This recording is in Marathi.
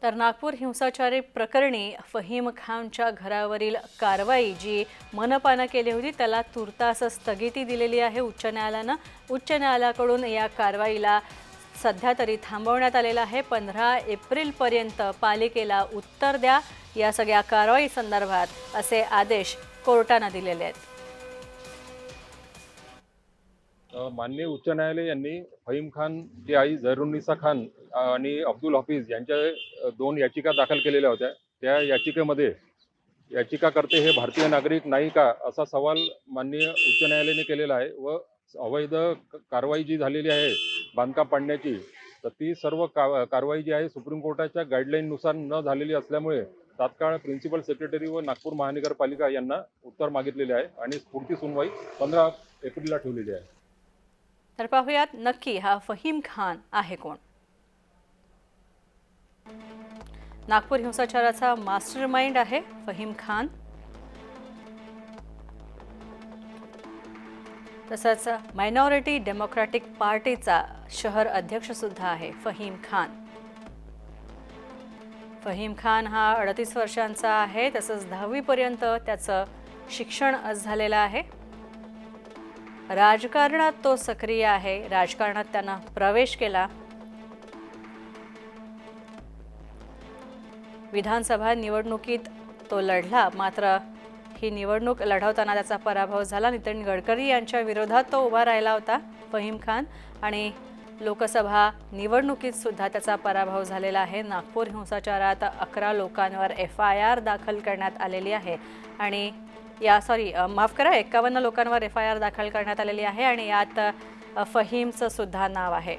तर नागपूर हिंसाचारी प्रकरणी फहीम खानच्या घरावरील कारवाई जी मनपाने केली होती त्याला तुर्तास स्थगिती दिलेली आहे उच्च न्यायालयाने। उच्च न्यायालयाकडून या कारवाईला सध्या तरी थांबवण्यात आलेला आहे। 15 एप्रिलपर्यंत पालिकेला उत्तर द्या या सगळ्या कारवाई संदर्भात असे आदेश कोर्टाने दिलेले आहेत। माननीय उच्च न्यायालय यांनी फहीम खान ची आई जहरुन्निसा खान आणि अब्दुल हफीज यांच्या 2 याचिका दाखल केलेल्या होत्या। त्या याचिकेमध्ये याचिकाकर्ते हे भारतीय नागरिक नाही का असा सवाल माननीय उच्च न्यायालयाने केलेला आहे व अवैध कारवाई जी झालेली आहे बांधकाम पाडण्याची, तर ती सर्व कारवाई जी आहे सुप्रीम कोर्टाच्या गाईडलाईननुसार न झालेली असल्यामुळे तात्काळ प्रिन्सिपल सेक्रेटरी व नागपूर महानगरपालिका यांना उत्तर मागितलेले आहे आणि पुढची सुनवाई 15 एप्रिलला ठेवलेली आहे। तर पाहूयात नक्की हा फहीम खान आहे कोण। नागपूर हिंसाचाराचा मास्टरमाइंड आहे फहीम खान। तसंच मायनॉरिटी डेमोक्रॅटिक पार्टीचा शहर अध्यक्ष सुद्धा आहे फहीम खान। फहीम खान हा 38 वर्षांचा आहे। तसंच 10वी पर्यंत त्याचं शिक्षण झालेलं आहे। राजकारणात तो सक्रिय आहे। राजकारणात त्याने प्रवेश केला। विधानसभा निवडणुकीत तो लढला, मात्र ही निवडणूक लढवताना त्याचा पराभव झाला। नितीन गडकरी यांच्या विरोधात तो उभा राहिला होता फहीम खान आणि लोकसभा निवडणुकीत सुद्धा त्याचा पराभव झालेला आहे। नागपूर हिंसाचारात 11 लोकांवर FIR दाखल करण्यात आलेली आहे आणि माफ करा 51 लोकांवर FIR दाखल करण्यात आलेली आहे आणि यात फहीमचं सुद्धा नाव आहे।